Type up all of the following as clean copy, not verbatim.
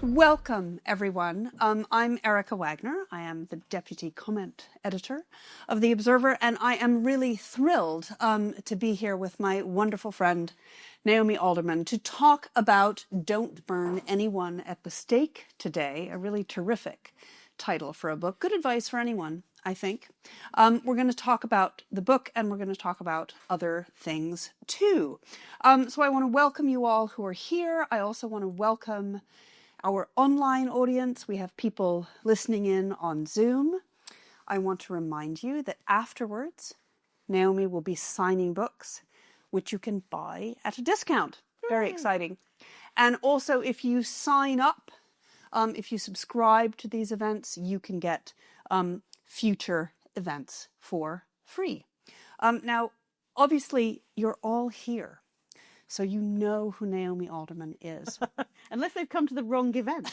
Welcome, everyone. I'm Erica Wagner. I am the Deputy Comment Editor of The Observer, and I am really thrilled to be here with my wonderful friend, Naomi Alderman, to talk about Don't Burn Anyone at the Stake today, a really terrific title for a book. Good advice for anyone, I think. We're going to talk about the book, and we're going to talk about other things, too. So I want to welcome you all who are here. I also want to welcome our online audience. We have people listening in on Zoom. I want to remind you that afterwards, Naomi will be signing books, which you can buy at a discount. Very exciting. And also, if you sign up, if you subscribe to these events, you can get future events for free. Now, obviously, you're all here, so you know who Naomi Alderman is. Unless they've come to the wrong event.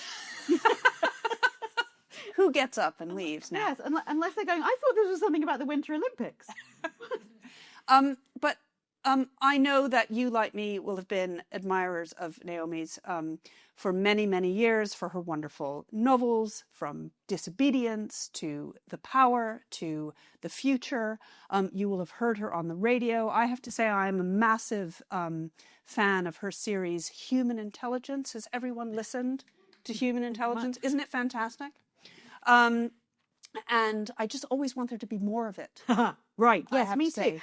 Who gets up and leaves now? Yes, unless they're going, I thought this was something about the Winter Olympics. But I know that you, like me, will have been admirers of Naomi's for many, many years, for her wonderful novels, from Disobedience to The Power to The Future. You will have heard her on the radio. I have to say I am a massive fan of her series Human Intelligence. Has everyone listened to Human Intelligence? Isn't it fantastic? And I just always want there to be more of it. Right, I yes, have me to say. too.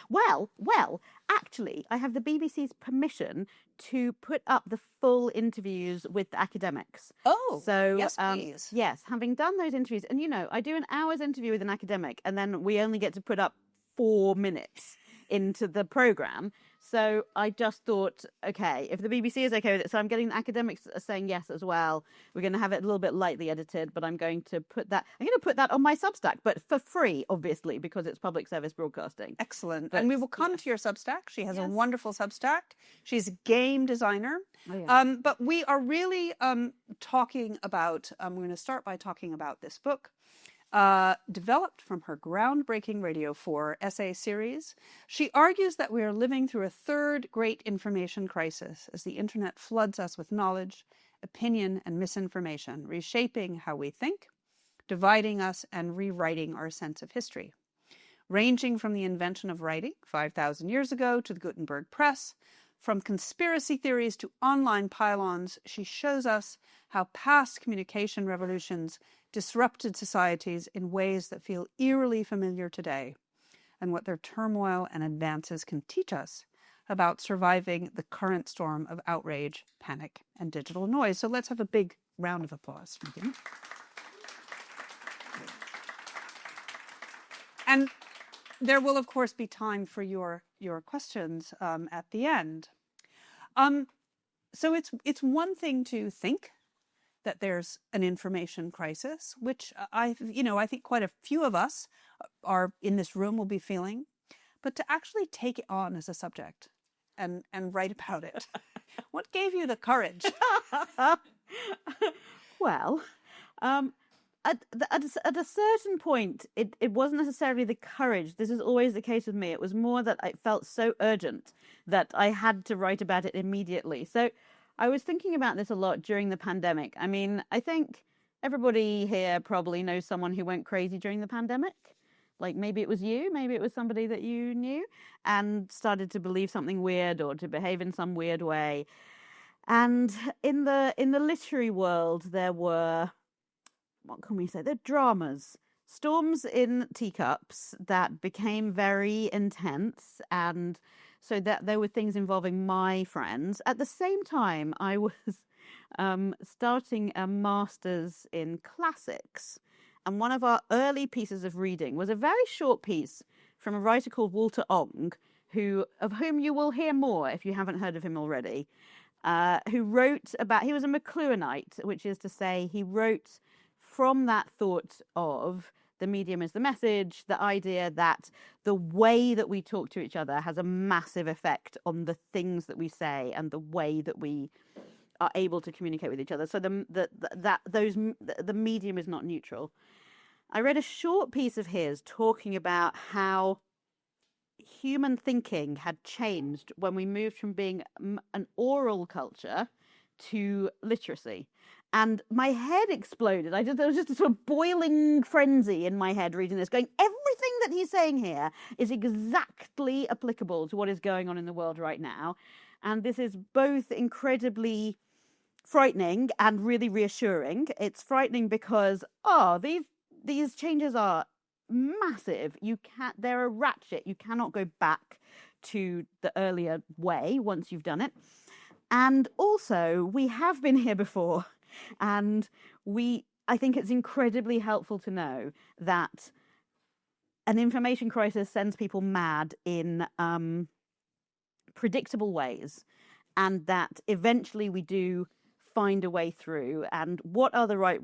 Well, actually, I have the BBC's permission to put up the full interviews with the academics. Oh, So, yes, please. yes, having done those interviews, and I do an hour's interview with an academic, and then we only get to put up 4 minutes into the programme. So I just thought, okay, if the BBC is okay with it, so I'm getting the academics saying yes as well. We're going to have it a little bit lightly edited, but I'm going to put that on my Substack, but for free, obviously, because it's public service broadcasting. Excellent. But, and we will come to your Substack. She has a wonderful Substack. She's a game designer. Oh, yeah. But we are really talking about, we're going to start by talking about this book. Developed from her groundbreaking Radio 4 essay series, she argues that we are living through a third great information crisis as the internet floods us with knowledge, opinion, and misinformation, reshaping how we think, dividing us, and rewriting our sense of history. Ranging from the invention of writing 5,000 years ago to the Gutenberg press, from conspiracy theories to online pile-ons, she shows us how past communication revolutions disrupted societies in ways that feel eerily familiar today, and what their turmoil and advances can teach us about surviving the current storm of outrage, panic, and digital noise. So let's have a big round of applause. And there will, of course, be time for your questions at the end. So it's one thing to think that there's an information crisis, which I think quite a few of us are in this room will be feeling, but to actually take it on as a subject and write about it. What gave you the courage? Well, at a certain point, it wasn't necessarily the courage. This is always the case with me. It was more that I felt so urgent that I had to write about it immediately. So I was thinking about this a lot during the pandemic. I mean, I think everybody here probably knows someone who went crazy during the pandemic. Like maybe it was you, maybe it was somebody that you knew, and started to believe something weird or to behave in some weird way. And in the literary world, there were, what can we say? They're dramas, storms in teacups that became very intense, and so that there were things involving my friends. At the same time, I was starting a master's in classics, and one of our early pieces of reading was a very short piece from a writer called Walter Ong, of whom you will hear more if you haven't heard of him already, who wrote about, he was a McLuhanite, which is to say he wrote from that thought of the medium is the message, the idea that the way that we talk to each other has a massive effect on the things that we say and the way that we are able to communicate with each other. So the medium is not neutral. I read a short piece of his talking about how human thinking had changed when we moved from being an oral culture to literacy. And my head exploded. There was just a sort of boiling frenzy in my head reading this, going, everything that he's saying here is exactly applicable to what is going on in the world right now. And this is both incredibly frightening and really reassuring. It's frightening because, these changes are massive. They're a ratchet. You cannot go back to the earlier way once you've done it. And also, we have been here before. And I think it's incredibly helpful to know that an information crisis sends people mad in predictable ways, and that eventually we do find a way through. And what are the right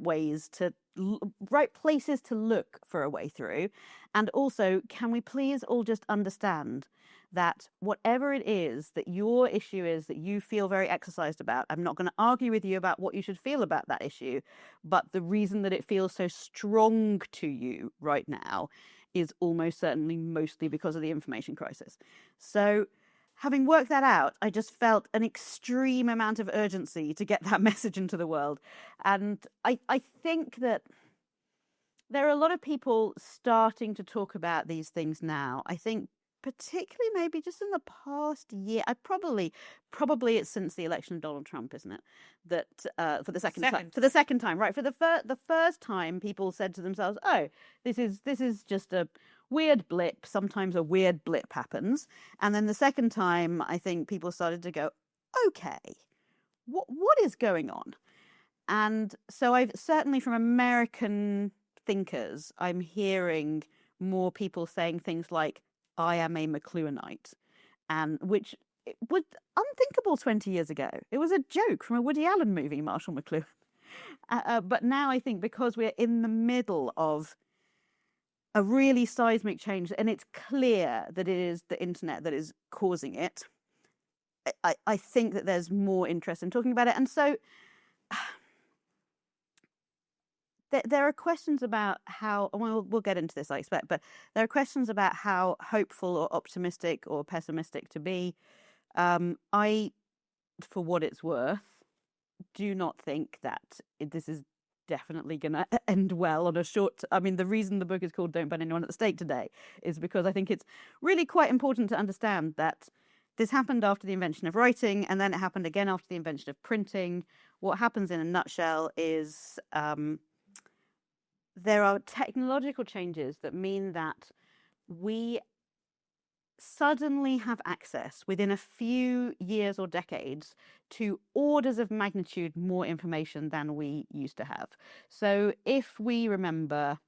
places to look for a way through? And also, can we please all just understand that whatever it is that your issue is that you feel very exercised about, I'm not going to argue with you about what you should feel about that issue, but the reason that it feels so strong to you right now is almost certainly mostly because of the information crisis. So having worked that out, I just felt an extreme amount of urgency to get that message into the world. And I think that there are a lot of people starting to talk about these things now. I think particularly maybe just in the past year, probably it's since the election of Donald Trump, isn't it? That for the second time, right? For the first time, people said to themselves, "Oh, this is just a weird blip. Sometimes a weird blip happens." And then the second time, I think people started to go, "Okay, what is going on?" And so I've certainly from American thinkers, I'm hearing more people saying things like, "I am a McLuhanite," and which was unthinkable 20 years ago. It was a joke from a Woody Allen movie, Marshall McLuhan. But now I think because we're in the middle of a really seismic change, and it's clear that it is the internet that is causing it, I think that there's more interest in talking about it. And so there are questions about how, we'll get into this, I expect, but there are questions about how hopeful or optimistic or pessimistic to be. I, for what it's worth, do not think that this is definitely going to end well on a short... I mean, the reason the book is called Don't Burn Anyone at the Stake Today is because I think it's really quite important to understand that this happened after the invention of writing, and then it happened again after the invention of printing. What happens in a nutshell is... there are technological changes that mean that we suddenly have access within a few years or decades to orders of magnitude more information than we used to have. So if we remember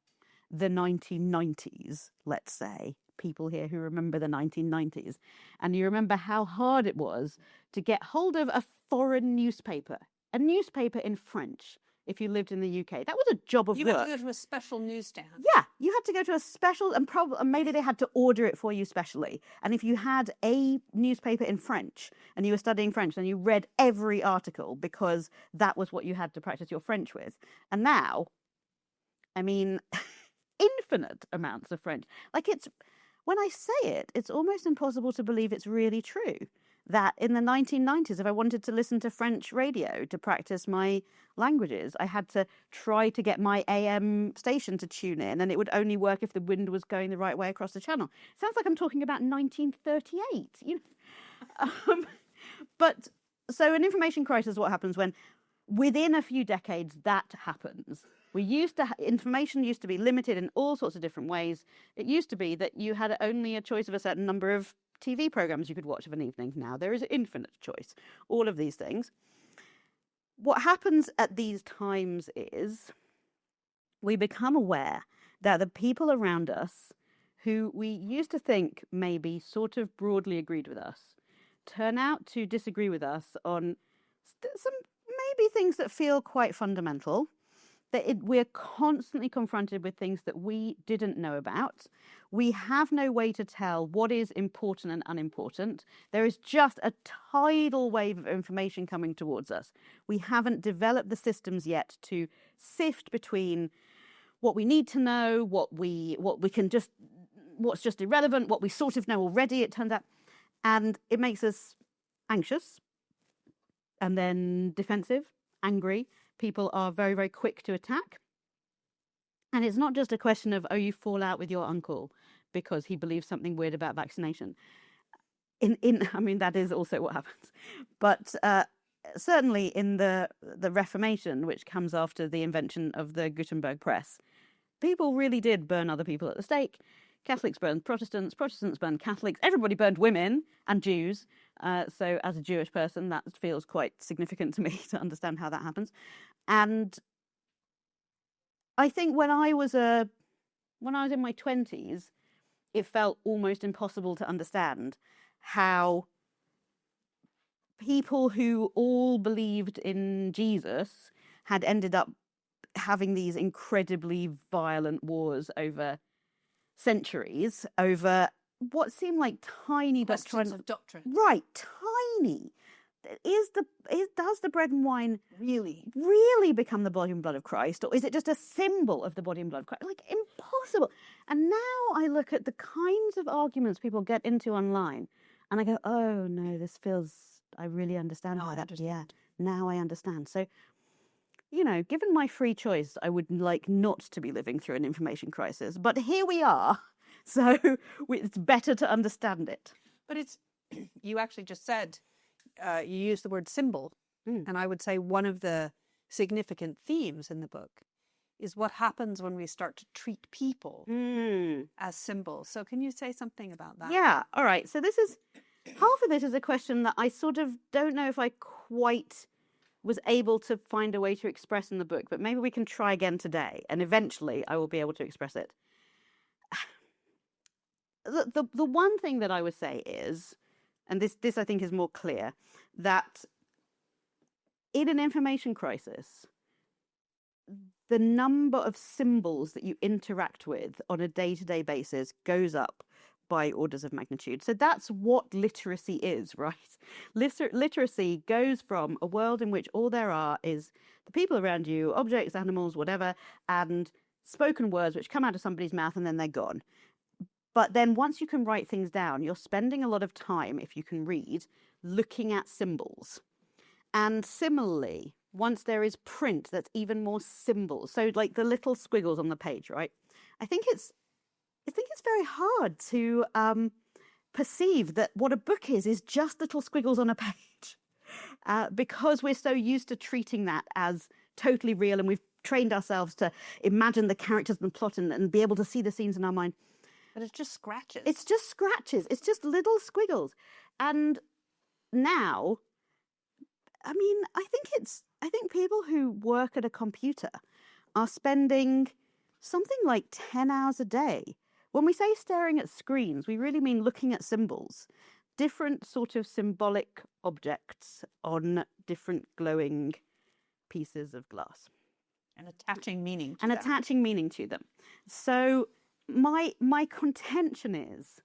the 1990s, let's say, people here who remember the 1990s, and you remember how hard it was to get hold of a foreign newspaper, a newspaper in French, if you lived in the UK. That was a job of work. You had to go to a special newsstand. Yeah, you had to go to a special, and maybe they had to order it for you specially. And if you had a newspaper in French and you were studying French, then you read every article because that was what you had to practice your French with. And now, I mean, infinite amounts of French. When I say it, it's almost impossible to believe it's really true. That in the 1990s, if I wanted to listen to French radio to practice my languages, I had to try to get my AM station to tune in, and it would only work if the wind was going the right way across the channel. Sounds like I'm talking about 1938, But so an information crisis, what happens when within a few decades that happens? Information used to be limited in all sorts of different ways. It used to be that you had only a choice of a certain number of TV programs you could watch of an evening. Now there is infinite choice. All of these things. What happens at these times is we become aware that the people around us who we used to think maybe sort of broadly agreed with us turn out to disagree with us on some maybe things that feel quite fundamental. We're constantly confronted with things that we didn't know about. We have no way to tell what is important and unimportant. There is just a tidal wave of information coming towards us. We haven't developed the systems yet to sift between what we need to know, what's just irrelevant, what we sort of know already, it turns out. And it makes us anxious, and then defensive, angry, people are very, very quick to attack. And it's not just a question of, oh, you fall out with your uncle because he believes something weird about vaccination. I mean, that is also what happens. But certainly in the Reformation, which comes after the invention of the Gutenberg press, people really did burn other people at the stake. Catholics burned Protestants, Protestants burned Catholics, everybody burned women and Jews. So as a Jewish person, that feels quite significant to me to understand how that happens. And I think when I was in my 20s, it felt almost impossible to understand how people who all believed in Jesus had ended up having these incredibly violent wars over centuries, over what seemed like tiny questions of doctrine. Right, tiny. Does the bread and wine really become the body and blood of Christ, or is it just a symbol of the body and blood of Christ? Like, impossible. And now I look at the kinds of arguments people get into online, and I go, oh no, I really understand how that. Yeah, now I understand. So, given my free choice, I would like not to be living through an information crisis, but here we are. So it's better to understand it. But you actually just said, you used the word symbol. And I would say one of the significant themes in the book is what happens when we start to treat people as symbols. So can you say something about that? Yeah. All right. So half of this is a question that I sort of don't know if I quite was able to find a way to express in the book, but maybe we can try again today, and eventually I will be able to express it. The one thing that I would say is, and this I think is more clear, that in an information crisis, the number of symbols that you interact with on a day-to-day basis goes up by orders of magnitude. So that's what literacy is, right? Literacy goes from a world in which all there are is the people around you, objects, animals, whatever, and spoken words which come out of somebody's mouth and then they're gone. But then once you can write things down, you're spending a lot of time, if you can read, looking at symbols. And similarly, once there is print, that's even more symbols. So like the little squiggles on the page, right? I think it's very hard to perceive that what a book is just little squiggles on a page, because we're so used to treating that as totally real, and we've trained ourselves to imagine the characters and the plot and be able to see the scenes in our mind. But it's just scratches. It's just scratches. It's just little squiggles. And now, I mean, I think people who work at a computer are spending something like 10 hours a day. When we say staring at screens, we really mean looking at symbols, different sort of symbolic objects on different glowing pieces of glass. And attaching meaning to them. So my contention is,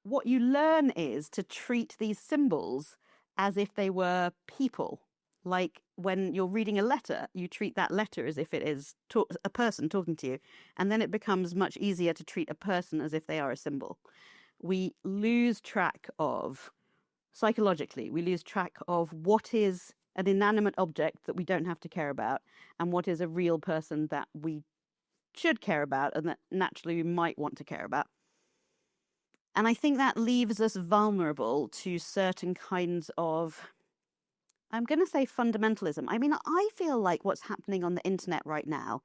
what you learn is to treat these symbols as if they were people. Like when you're reading a letter, you treat that letter as if it is a person talking to you. And then it becomes much easier to treat a person as if they are a symbol. We lose track of, psychologically, what is an inanimate object that we don't have to care about, and what is a real person that we should care about and that naturally we might want to care about. And I think that leaves us vulnerable to certain kinds of, I'm going to say, fundamentalism. I mean, I feel like what's happening on the internet right now,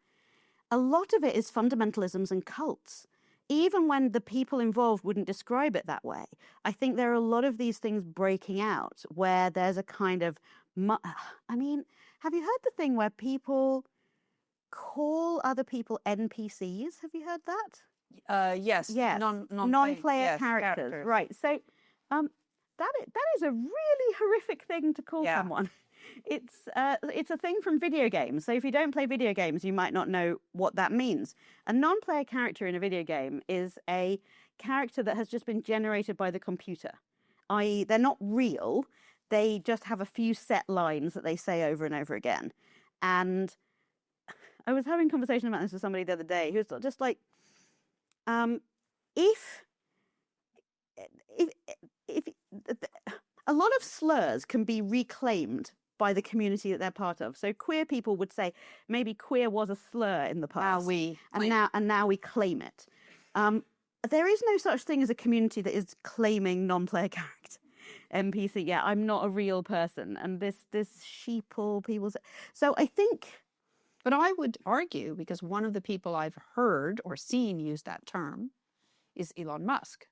a lot of it is fundamentalisms and cults. Even when the people involved wouldn't describe it that way. I think there are a lot of these things breaking out where there's a kind of, I mean, have you heard the thing where people call other people NPCs? Have you heard that? Yes. Non-player characters. Right. So that is a really horrific thing to call someone. It's a thing from video games. So if you don't play video games, you might not know what that means. A non-player character in a video game is a character that has just been generated by the computer, i.e. they're not real. They just have a few set lines that they say over and over again. And I was having a conversation about this with somebody the other day who was just like, if a lot of slurs can be reclaimed by the community that they're part of. So queer people would say maybe queer was a slur in the past, now we claim it. There is no such thing as a community that is claiming non-player character. NPC, yeah, I'm not a real person, and this sheeple people. So I think, but I would argue, because one of the people I've heard or seen use that term is Elon Musk,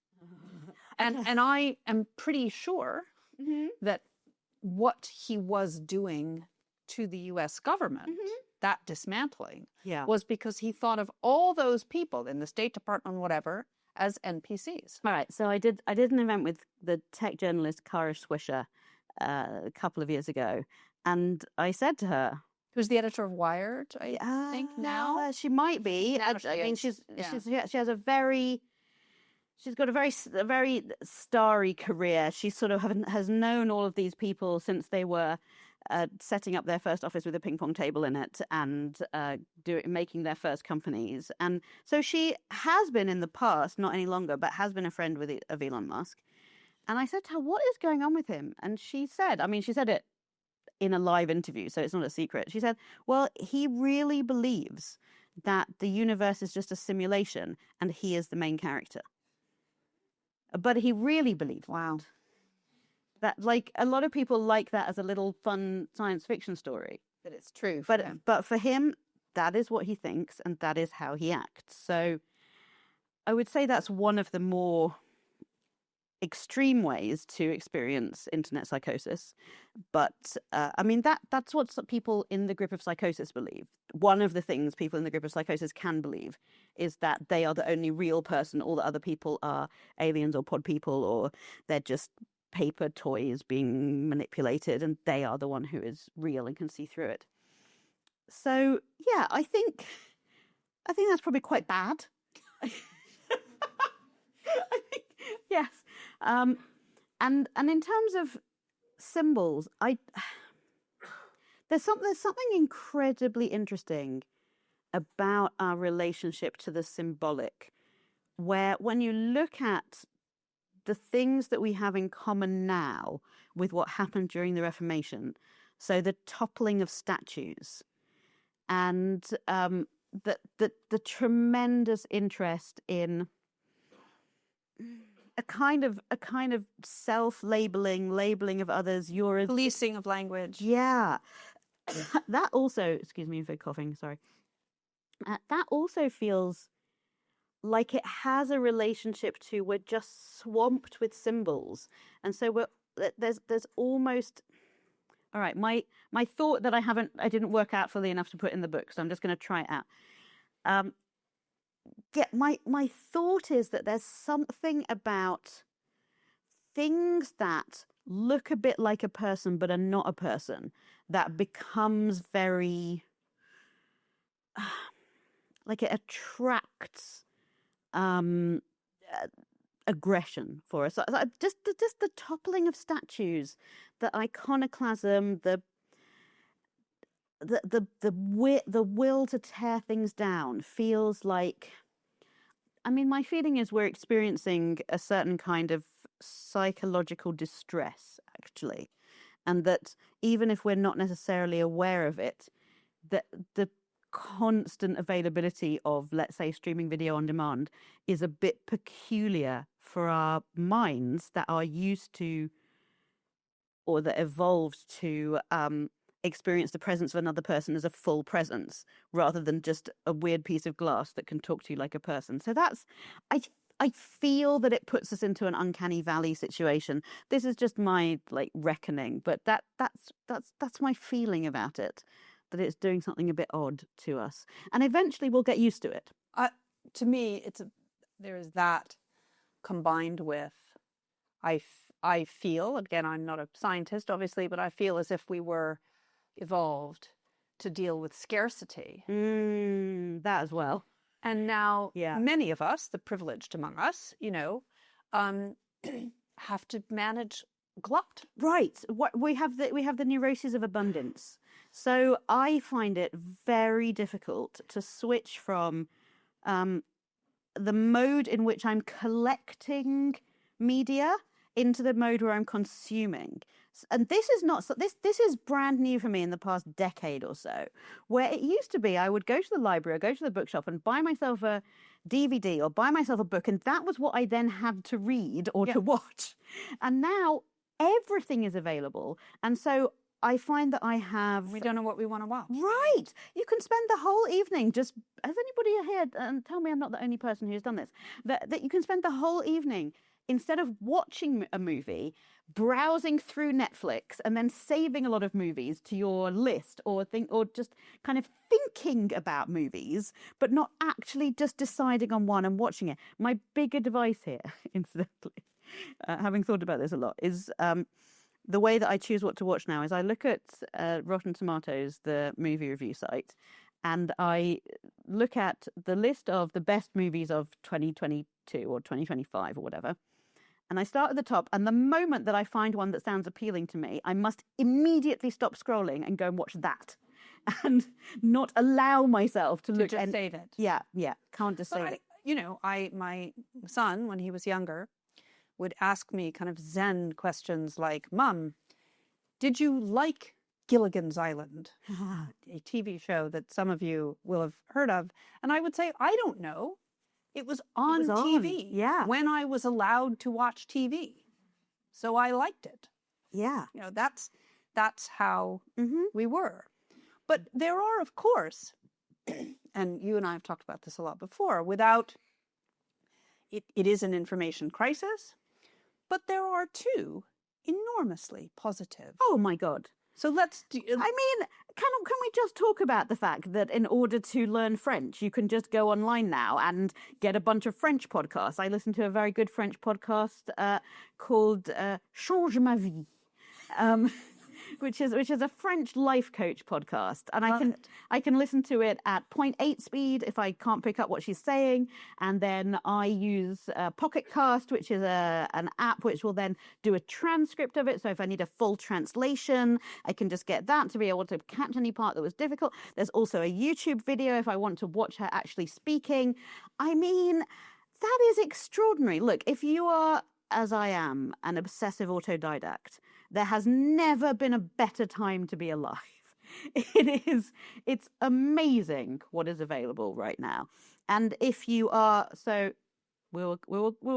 and I am pretty sure that what he was doing to the U.S. government, that dismantling, was because he thought of all those people in the State Department, whatever, as NPCs. All right, so I did an event with the tech journalist Kara Swisher a couple of years ago, and I said to her, who's the editor of Wired, I think now. She might be. I mean, she has a very. She's got a very starry career. She sort of has known all of these people since they were setting up their first office with a ping pong table in it and making their first companies. And so she has been in the past, not any longer, but has been a friend of Elon Musk. And I said to her, what is going on with him? And she said it in a live interview, so it's not a secret. She said, well, he really believes that the universe is just a simulation and he is the main character. But he really believes that, like, a lot of people like that as a little fun science fiction story. That it's true. But for him, that is what he thinks and that is how he acts. So I would say that's one of the more extreme ways to experience internet psychosis. But I mean, that's what people in the grip of psychosis believe. One of the things people in the grip of psychosis can believe is that they are the only real person. All the other people are aliens or pod people, or they're just paper toys being manipulated, and they are the one who is real and can see through it. So yeah, I think that's probably quite bad. I think, yes. And in terms of symbols, there's something incredibly interesting about our relationship to the symbolic, where when you look at the things that we have in common now with what happened during the Reformation, so the toppling of statues and the tremendous interest in a kind of labeling of others, policing of language. Yeah. That also, excuse me for coughing, sorry. That also feels like it has a relationship to, we're just swamped with symbols. And so there's almost, all right, my thought that I didn't work out fully enough to put in the book, so I'm just going to try it out. My thought is that there's something about things that look a bit like a person but are not a person that becomes very like it attracts aggression for us. Just the toppling of statues, the iconoclasm, the will to tear things down feels like, I mean, my feeling is we're experiencing a certain kind of psychological distress, actually. And that even if we're not necessarily aware of it, that the constant availability of, let's say, streaming video on demand is a bit peculiar for our minds that are used to, or that evolved to, experience the presence of another person as a full presence rather than just a weird piece of glass that can talk to you like a person. So that's, I feel that it puts us into an uncanny valley situation. This is just my reckoning, but that's my feeling about it, that it's doing something a bit odd to us, and eventually we'll get used to it. To me, there is that combined with, I feel, again, I'm not a scientist obviously, but I feel as if we were evolved to deal with scarcity. That as well. And now many of us, the privileged among us, have to manage glut. Right. We have the neuroses of abundance. So I find it very difficult to switch from the mode in which I'm collecting media into the mode where I'm consuming. And this is not this is brand new for me in the past decade or so, where it used to be I would go to the library or go to the bookshop and buy myself a DVD or buy myself a book, and that was what I then had to read or to watch. And now everything is available, and so I find that I have... We don't know what we want to watch. Right. You can spend the whole evening just... Has anybody here, and tell me I'm not the only person who's done this, that you can spend the whole evening, instead of watching a movie, browsing through Netflix and then saving a lot of movies to your list, or just kind of thinking about movies, but not actually just deciding on one and watching it. My big advice here, incidentally, having thought about this a lot, is... the way that I choose what to watch now is I look at Rotten Tomatoes, the movie review site, and I look at the list of the best movies of 2022 or 2025 or whatever. And I start at the top, and the moment that I find one that sounds appealing to me, I must immediately stop scrolling and go and watch that, and not allow myself to look... just save it. Yeah, can't just save it. You know, my son, when he was younger, would ask me kind of Zen questions like, Mum, did you like Gilligan's Island? A TV show that some of you will have heard of. And I would say, I don't know. It was on TV when I was allowed to watch TV. So I liked it. Yeah. You know, that's how we were. But there are, of course, and you and I have talked about this a lot before, without... It is an information crisis. But there are two enormously positive. Oh my God. So let's do... I mean, can we just talk about the fact that in order to learn French, you can just go online now and get a bunch of French podcasts. I listen to a very good French podcast called Change ma vie. Which is a French life coach podcast, and I can listen to it at 0.8 speed if I can't pick up what she's saying, and then I use Pocket Cast, which is an app which will then do a transcript of it. So if I need a full translation, I can just get that to be able to catch any part that was difficult. There's also a YouTube video if I want to watch her actually speaking. I mean, that is extraordinary. Look, if you are, as I am, an obsessive autodidact, there has never been a better time to be alive. It's amazing what is available right now. And if you are, so we'll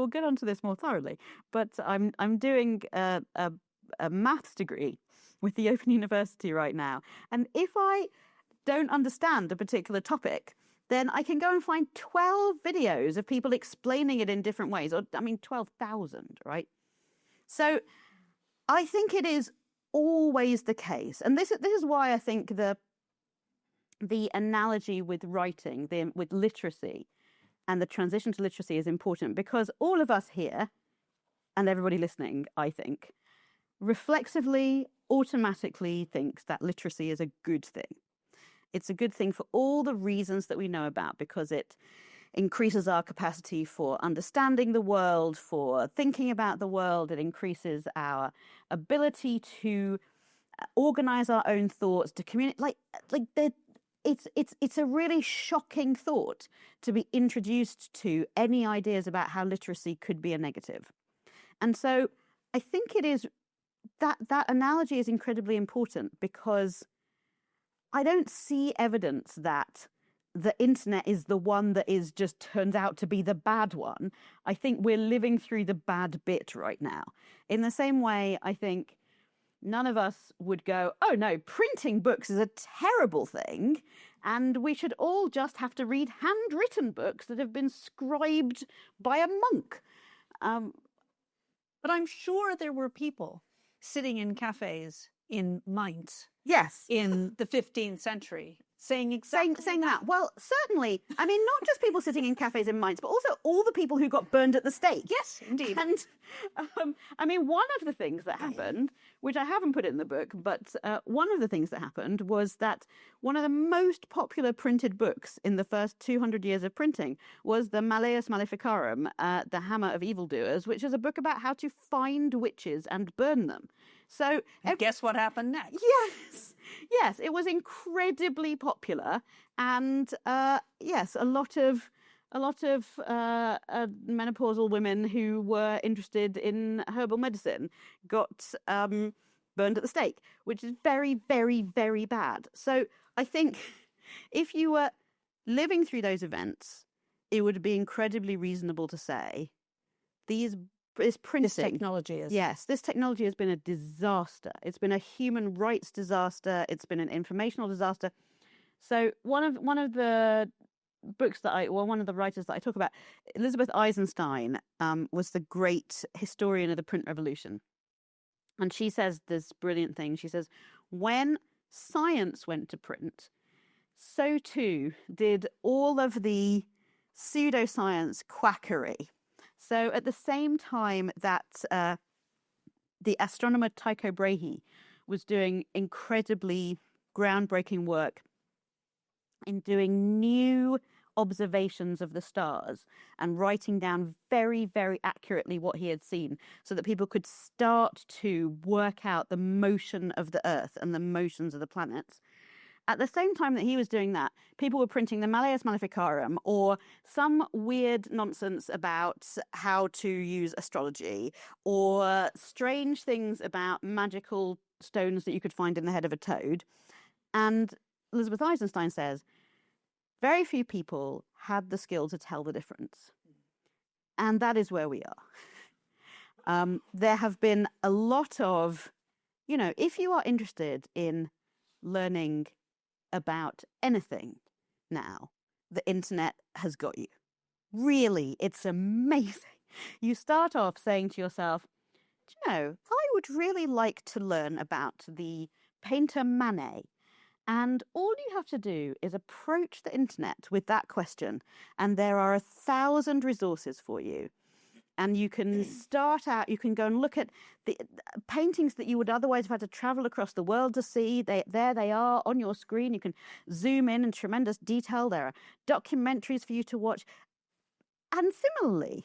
get onto this more thoroughly, but I'm doing a maths degree with the Open University right now. And if I don't understand a particular topic, then I can go and find 12 videos of people explaining it in different ways. Or, I mean, 12,000, right? So I think it is always the case. And this is why I think the analogy with writing, with literacy, and the transition to literacy is important, because all of us here, and everybody listening, I think, reflexively, automatically thinks that literacy is a good thing. It's a good thing for all the reasons that we know about, because it increases our capacity for understanding the world, for thinking about the world. It increases our ability to organize our own thoughts, to communicate. It's a really shocking thought to be introduced to any ideas about how literacy could be a negative. And so I think it is that analogy is incredibly important, because I don't see evidence that the internet is the one that is just turns out to be the bad one. I think we're living through the bad bit right now. In the same way, I think none of us would go, oh no, printing books is a terrible thing, and we should all just have to read handwritten books that have been scribed by a monk. But I'm sure there were people sitting in cafes in Mainz, yes, in the 15th century, saying that. Well, certainly. I mean, not just people sitting in cafes in Mainz, but also all the people who got burned at the stake. Yes, indeed. And I mean, one of the things that happened, which I haven't put in the book, but one of the things that happened was that one of the most popular printed books in the first 200 years of printing was the Malleus Maleficarum, the Hammer of Evildoers, which is a book about how to find witches and burn them. So guess what happened next? Yes, it was incredibly popular, and yes, a lot of menopausal women who were interested in herbal medicine got burned at the stake, which is very, very, very bad. So I think if you were living through those events, it would be incredibly reasonable to say this printing, This technology is. yes, this technology has been a disaster. It's been a human rights disaster. It's been an informational disaster. So one of the books one of the writers that I talk about, Elizabeth Eisenstein, was the great historian of the print revolution. And she says this brilliant thing. She says, when science went to print, so too did all of the pseudoscience quackery. So at the same time that the astronomer Tycho Brahe was doing incredibly groundbreaking work in doing new observations of the stars and writing down very, very accurately what he had seen so that people could start to work out the motion of the Earth and the motions of the planets. At the same time that he was doing that, people were printing the Malleus Maleficarum or some weird nonsense about how to use astrology or strange things about magical stones that you could find in the head of a toad. And Elizabeth Eisenstein says, very few people had the skill to tell the difference. And that is where we are. There have been a lot of, if you are interested in learning about anything now, the internet has got you. Really, it's amazing. You start off saying to yourself, I would really like to learn about the painter Manet. And all you have to do is approach the internet with that question, and there are 1,000 resources for you. And you can start out, you can go and look at the paintings that you would otherwise have had to travel across the world to see. There they are on your screen. You can zoom in tremendous detail. There are documentaries for you to watch. And similarly,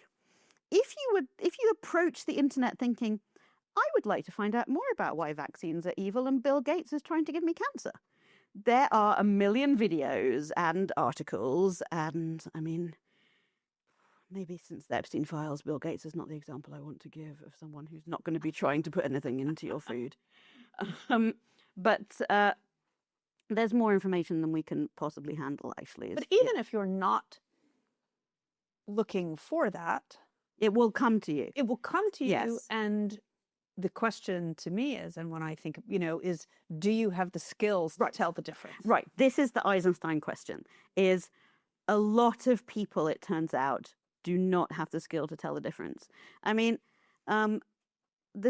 if you approach the internet thinking, I would like to find out more about why vaccines are evil and Bill Gates is trying to give me cancer, there are a million videos and articles, and maybe since the Epstein files, Bill Gates is not the example I want to give of someone who's not going to be trying to put anything into your food. But there's more information than we can possibly handle, actually. But even if you're not looking for that, it will come to you. It will come to you, yes. And the question to me is, and when I think, is do you have the skills to tell the difference? Right. This is the Eisenstein question, is a lot of people, it turns out, do not have the skill to tell the difference. This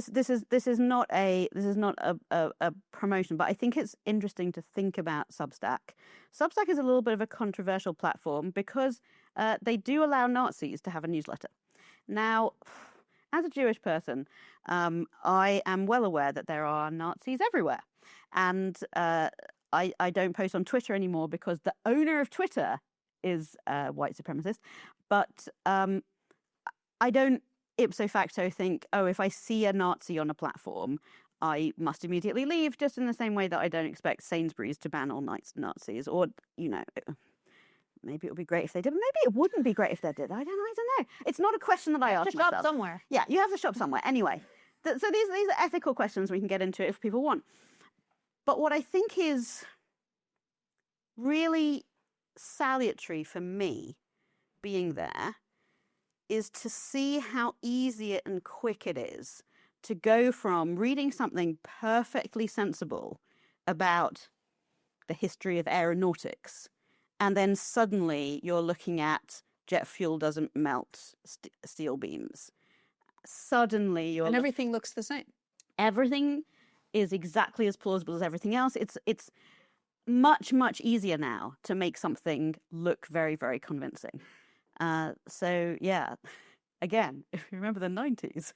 is not a promotion, but I think it's interesting to think about Substack. Substack is a little bit of a controversial platform because they do allow Nazis to have a newsletter. Now, as a Jewish person, I am well aware that there are Nazis everywhere. And I don't post on Twitter anymore because the owner of Twitter is a white supremacist. But I don't ipso facto think, if I see a Nazi on a platform, I must immediately leave, just in the same way that I don't expect Sainsbury's to ban all Nazis. Or, maybe it would be great if they did, but maybe it wouldn't be great if they did. I don't know. It's not a question that I ask myself. Shop somewhere. Yeah, you have to shop somewhere. Anyway, so these are ethical questions. We can get into it if people want. But what I think is really salutary for me being there is to see how easy and quick it is to go from reading something perfectly sensible about the history of aeronautics, and then suddenly you're looking at jet fuel doesn't melt steel beams. Suddenly and everything looks the same. Everything is exactly as plausible as everything else. It's much, much easier now to make something look very, very convincing. So yeah, again, if you remember the 90s,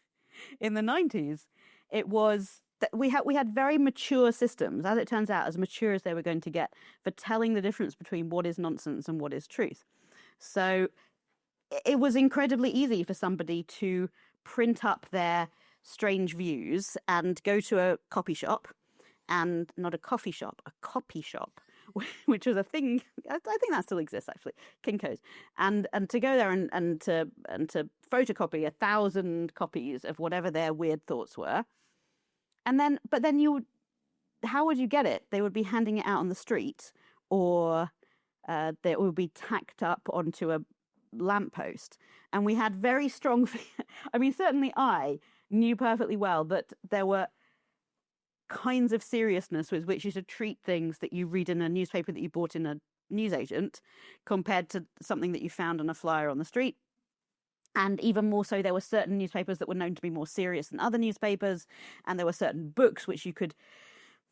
in the 90s, it was that we had very mature systems, as it turns out, as mature as they were going to get, for telling the difference between what is nonsense and what is truth. So it was incredibly easy for somebody to print up their strange views and go to a copy shop, and not a coffee shop, a copy shop, which was a thing. I think that still exists, actually, Kinko's, and to go there and to photocopy 1,000 copies of whatever their weird thoughts were, but then how would you get it? They would be handing it out on the street, or it would be tacked up onto a lamppost. And we had very strong, I mean, certainly I knew perfectly well that there were kinds of seriousness with which you should treat things that you read in a newspaper that you bought in a newsagent compared to something that you found on a flyer on the street. And even more so, there were certain newspapers that were known to be more serious than other newspapers. And there were certain books which you could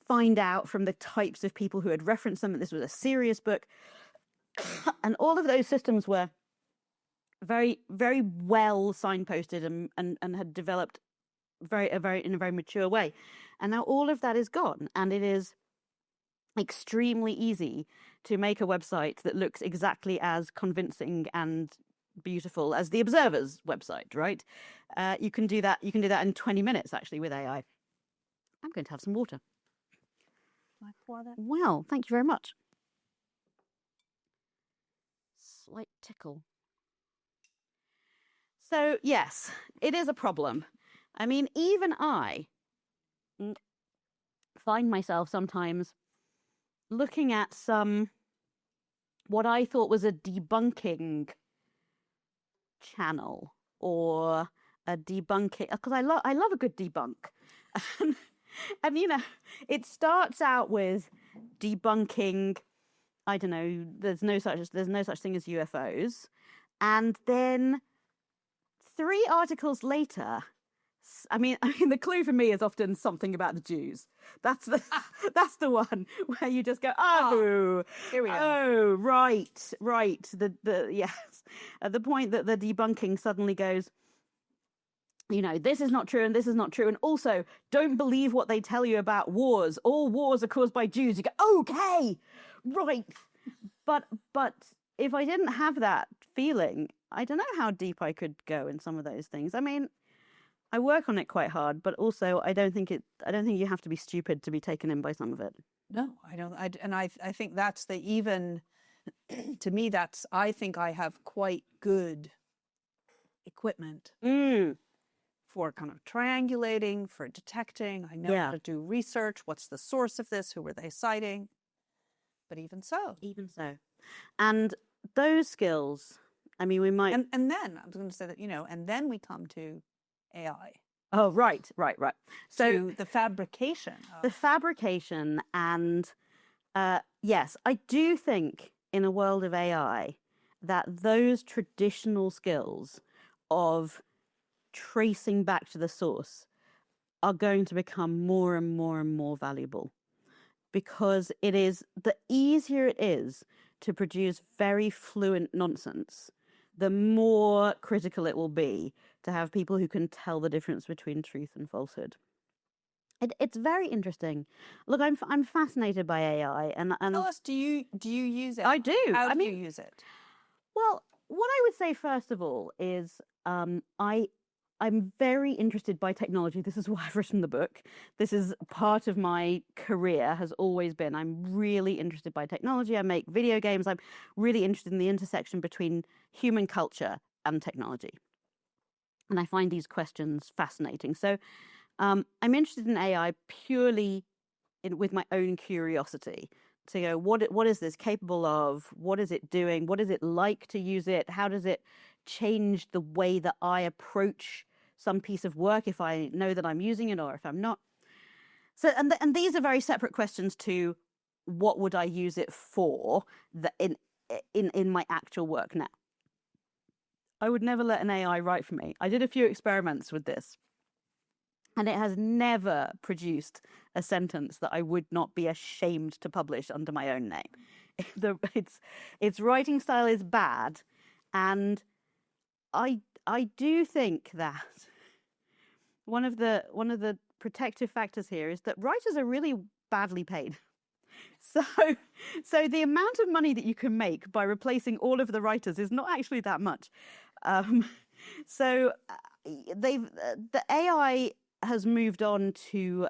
find out from the types of people who had referenced them that this was a serious book. And all of those systems were very, very well signposted and had developed in a very mature way. And now all of that is gone. And it is extremely easy to make a website that looks exactly as convincing and beautiful as the Observer's website, right? You can do that in 20 minutes actually with AI. I'm going to have some water. Can I pour that? Well, thank you very much. Slight tickle. So yes, it is a problem. I mean, even I find myself sometimes looking at what I thought was a debunking channel or a debunking, because I love a good debunk. And you know, it starts out with debunking, I don't know, there's no such thing as UFOs, and then 3 articles later, I mean the clue for me is often something about the Jews. That's the one where you just go, oh, here we go. Oh, right. Yes, at the point that the debunking suddenly goes, you know, this is not true and this is not true, and also don't believe what they tell you about wars. All wars are caused by Jews. You go, okay, right. But if I didn't have that feeling, I don't know how deep I could go in some of those things. I mean, I work on it quite hard, but also I don't think you have to be stupid to be taken in by some of it. No, I don't. I think that's to me, I think I have quite good equipment for kind of triangulating, for detecting. I know how to do research. What's the source of this? Who were they citing? But even so. And those skills, I mean, we might... And then, I was going to say that, you know, and then we come to AI. Oh, right. So to the fabrication. The fabrication and, yes, I do think in a world of AI that those traditional skills of tracing back to the source are going to become more and more and more valuable, because it is the easier it is to produce very fluent nonsense, the more critical it will be to have people who can tell the difference between truth and falsehood. It's very interesting. Look, I'm fascinated by AI, and tell us, do you use it? I do. How do you use it? Well, what I would say first of all is I'm very interested by technology. This is why I've written the book. This is part of my career, has always been. I'm really interested by technology. I make video games. I'm really interested in the intersection between human culture and technology. And I find these questions fascinating. So I'm interested in AI purely with my own curiosity, to go, what is this capable of? What is it doing? What is it like to use it? How does it change the way that I approach some piece of work if I know that I'm using it or if I'm not? So, and these are very separate questions to what would I use it for in my actual work now. I would never let an AI write for me. I did a few experiments with this, and it has never produced a sentence that I would not be ashamed to publish under my own name. Its writing style is bad, and I do think that one of the protective factors here is that writers are really badly paid. So the amount of money that you can make by replacing all of the writers is not actually that much. So the AI has moved on to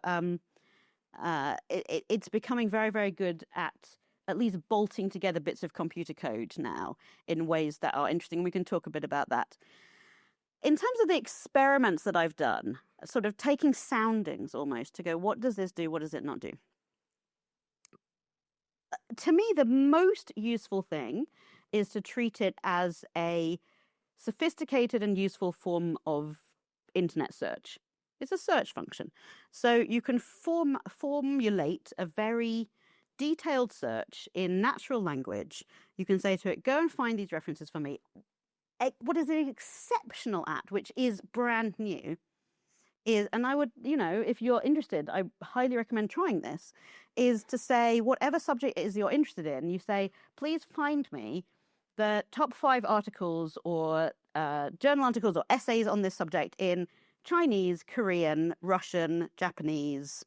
it's becoming very, very good at least bolting together bits of computer code now in ways that are interesting. We can talk a bit about that. in terms of the experiments that I've done, sort of taking soundings almost to go, what does this do? What does it not do? To me, the most useful thing is to treat it as a sophisticated and useful form of internet search. It's a search function. So you can formulate a very detailed search in natural language. You can say to it, go and find these references for me. What is it exceptional at, which is brand new, is, and I would, if you're interested, I highly recommend trying this, is to say whatever subject it is you're interested in, you say, please find me the top 5 articles or journal articles or essays on this subject in Chinese, Korean, Russian, Japanese,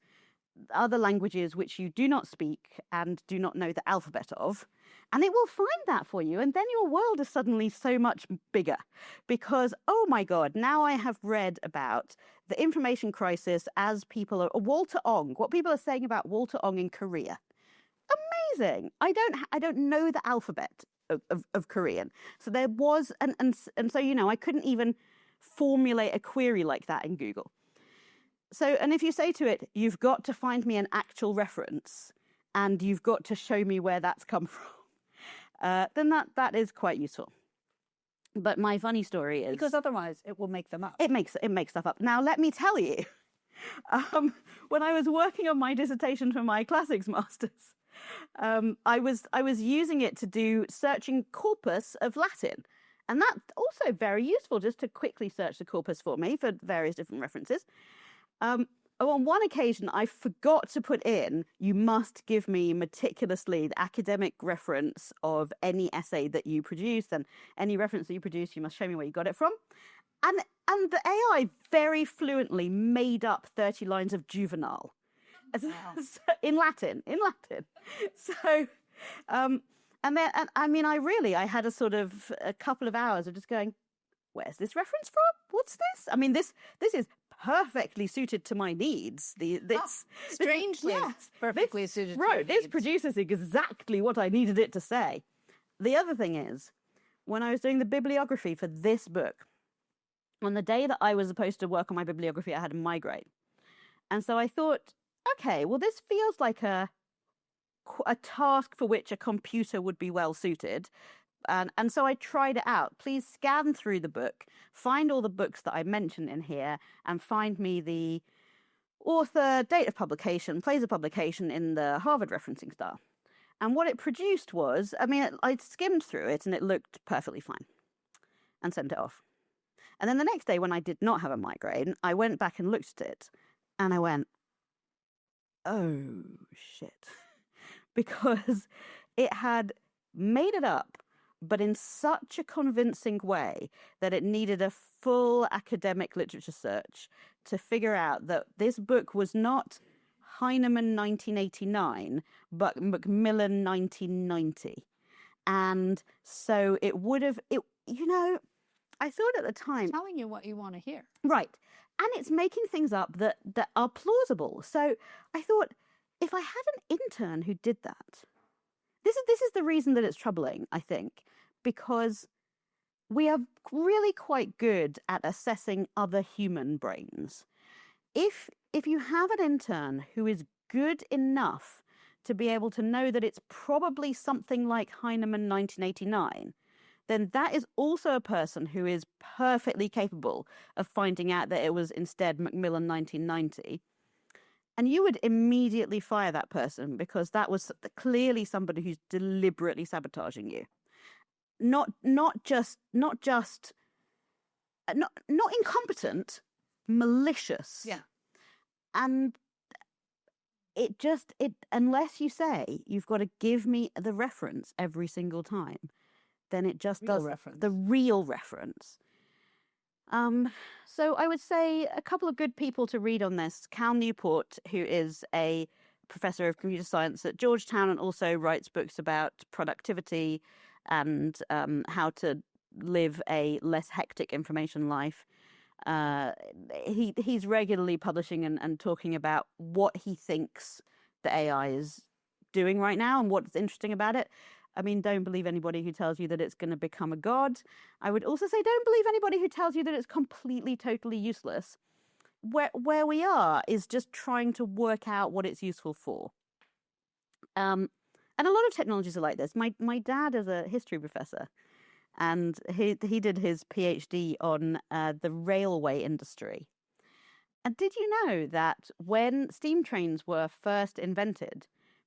other languages which you do not speak and do not know the alphabet of. And it will find that for you. And then your world is suddenly so much bigger because, oh my God, now I have read about the information crisis as people are, Walter Ong, what people are saying about Walter Ong in Korea. Amazing. I don't know the alphabet of Korean. So there was, and so, I couldn't even formulate a query like that in Google. So, and if you say to it, you've got to find me an actual reference and you've got to show me where that's come from, then that is quite useful. But my funny story is... Because otherwise it will make them up. It makes stuff up. Now, let me tell you, when I was working on my dissertation for my classics masters, I was using it to do searching corpus of Latin. And that's also very useful just to quickly search the corpus for me for various different references. On one occasion, I forgot to put in, you must give me meticulously the academic reference of any essay that you produce, and any reference that you produce, you must show me where you got it from. And the AI very fluently made up 30 lines of Juvenal. Wow. in Latin. So, and then, I had a couple of hours of just going, where's this reference from? What's this? I mean, this is perfectly suited to my needs. Strangely, perfectly suited to your this needs. produces exactly what I needed it to say. The other thing is, when I was doing the bibliography for this book, on the day that I was supposed to work on my bibliography, I had a migraine. And so I thought, okay, well, this feels like a task for which a computer would be well suited. And so I tried it out. Please scan through the book, find all the books that I mentioned in here, and find me the author, date of publication, place of publication in the Harvard referencing style. And what it produced was, I skimmed through it and it looked perfectly fine and sent it off. And then the next day when I did not have a migraine, I went back and looked at it and I went, oh, shit. Because it had made it up, but in such a convincing way that it needed a full academic literature search to figure out that this book was not Heinemann 1989, but Macmillan 1990. And so it would have, I thought at the time... Telling you what you want to hear. Right. And it's making things up that are plausible. So I thought, if I had an intern who did that... This is the reason that it's troubling, I think, because we are really quite good at assessing other human brains. If you have an intern who is good enough to be able to know that it's probably something like Heinemann 1989, then that is also a person who is perfectly capable of finding out that it was instead Macmillan 1990. And you would immediately fire that person because that was clearly somebody who's deliberately sabotaging you. Not incompetent, malicious. Yeah. And it unless you say you've got to give me the reference every single time, then it just does the real reference. So I would say a couple of good people to read on this. Cal Newport, who is a professor of computer science at Georgetown and also writes books about productivity and how to live a less hectic information life. He's regularly publishing and talking about what he thinks the AI is doing right now and what's interesting about it. I mean, don't believe anybody who tells you that it's going to become a god. I would also say don't believe anybody who tells you that it's completely, totally useless. Where we are is just trying to work out what it's useful for. And a lot of technologies are like this. My dad is a history professor, and he did his PhD on the railway industry. And did you know that when steam trains were first invented,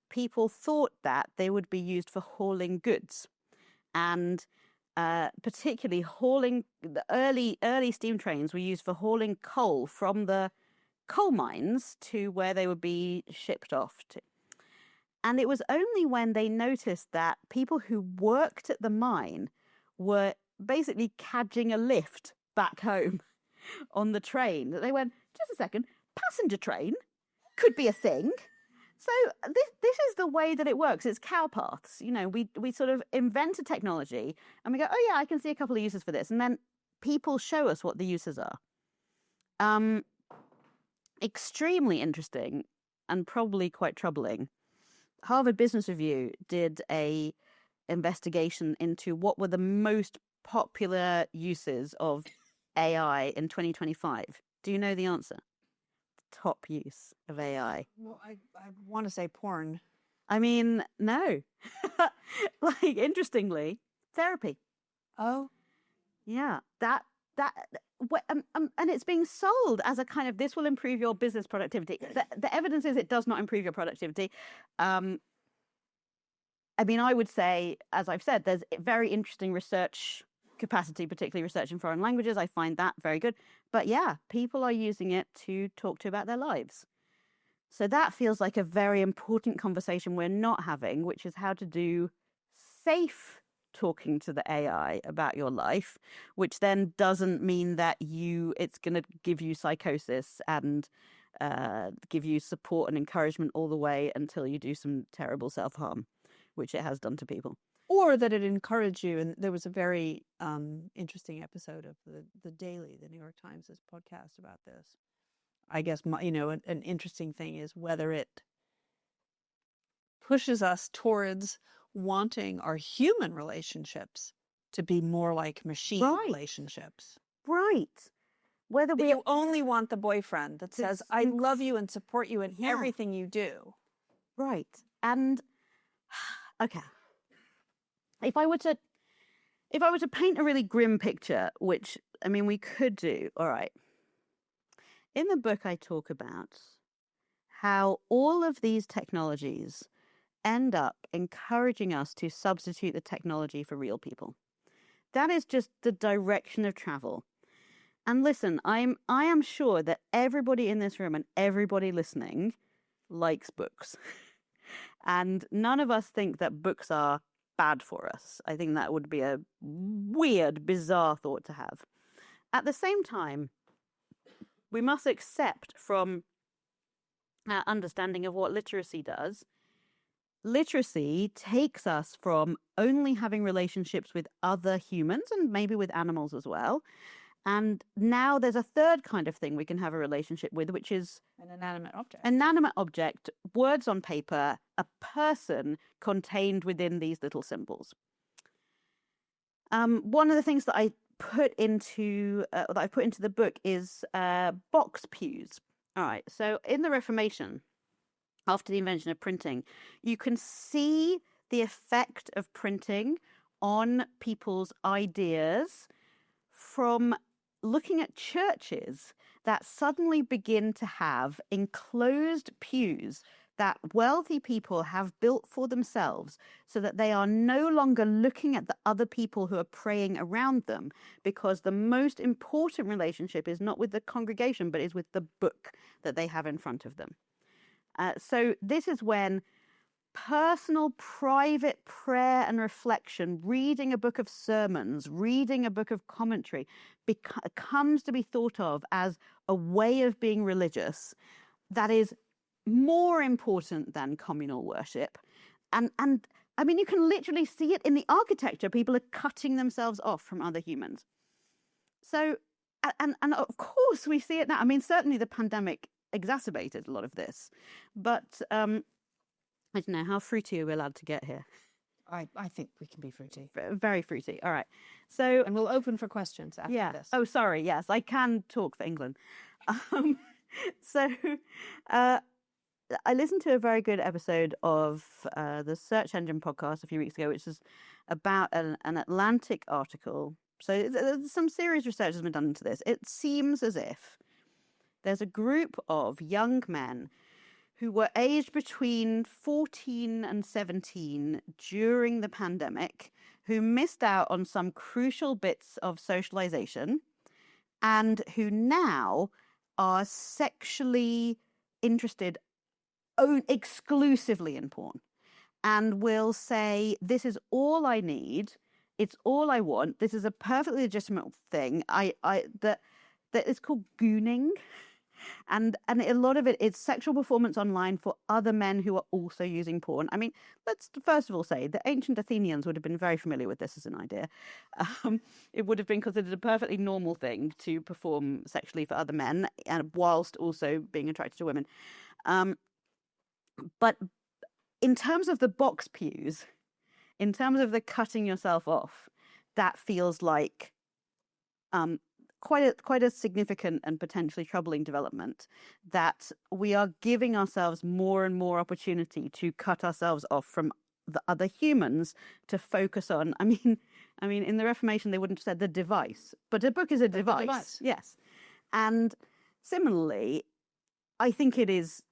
people thought that they would be used for hauling goods, and particularly hauling the early steam trains were used for hauling coal from the coal mines to where they would be shipped off to. And it was only when they noticed that people who worked at the mine were basically cadging a lift back home on the train that they went, just a second, passenger train could be a thing. So this is the way that it works. It's cow paths. You know, we sort of invent a technology and we go, oh yeah, I can see a couple of uses for this. And then people show us what the uses are. Extremely interesting and probably quite troubling. Harvard Business Review did a investigation into what were the most popular uses of AI in 2025. Do you know the answer? Top use of AI. Well, I want to say porn. I mean, no. Like, interestingly, therapy. Oh, yeah, and it's being sold as a kind of, this will improve your business productivity. The evidence is it does not improve your productivity. I mean, I would say, as I've said, there's very interesting research capacity, particularly research in foreign languages. I find that very good. But yeah, people are using it to talk to about their lives. So that feels like a very important conversation we're not having, which is how to do safe talking to the AI about your life, which then doesn't mean that it's going to give you psychosis and give you support and encouragement all the way until you do some terrible self-harm, which it has done to people. Or that it encouraged you. And there was a very interesting episode of the Daily, the New York Times' podcast about this. I guess, an interesting thing is whether it pushes us towards wanting our human relationships to be more like machine relationships. Right. Whether you only want the boyfriend that says, I love you and support you in everything you do. Right. And, okay. If I were to paint a really grim picture, which, I mean, we could do, all right. In the book, I talk about how all of these technologies end up encouraging us to substitute the technology for real people. That is just the direction of travel. And listen, I am sure that everybody in this room and everybody listening likes books. And none of us think that books are bad for us. I think that would be a weird, bizarre thought to have. At the same time, we must accept from our understanding of what literacy does. Literacy takes us from only having relationships with other humans and maybe with animals as well. And now there's a third kind of thing we can have a relationship with, which is an inanimate object. Inanimate object, words on paper, a person contained within these little symbols. One of the things that I put into the book is box pews. All right, so in the Reformation, after the invention of printing, you can see the effect of printing on people's ideas from looking at churches that suddenly begin to have enclosed pews that wealthy people have built for themselves so that they are no longer looking at the other people who are praying around them, because the most important relationship is not with the congregation, but is with the book that they have in front of them. So this is when personal, private prayer and reflection, reading a book of sermons, reading a book of commentary, comes to be thought of as a way of being religious that is more important than communal worship. And I mean, you can literally see it in the architecture. People are cutting themselves off from other humans. So, and of course we see it now. I mean, certainly the pandemic exacerbated a lot of this, but I don't know, how fruity are we allowed to get here? I think we can be fruity. Very fruity. All right. So, And we'll open for questions after this. Oh, sorry. Yes, I can talk for England. So, I listened to a very good episode of the Search Engine podcast a few weeks ago, which is about an Atlantic article. So some serious research has been done into this. It seems as if there's a group of young men who were aged between 14 and 17 during the pandemic, who missed out on some crucial bits of socialization, and who now are sexually interested exclusively in porn, and will say, this is all I need, it's all I want, this is a perfectly legitimate thing. That is called gooning. And a lot of it is sexual performance online for other men who are also using porn. I mean, let's first of all say the ancient Athenians would have been very familiar with this as an idea. It would have been considered a perfectly normal thing to perform sexually for other men, and whilst also being attracted to women. But in terms of the box pews, in terms of the cutting yourself off, that feels like quite a significant and potentially troubling development, that we are giving ourselves more and more opportunity to cut ourselves off from the other humans to focus on. I mean, in the Reformation, they wouldn't have said the device, but a book is a device. Yes. And similarly, I think it is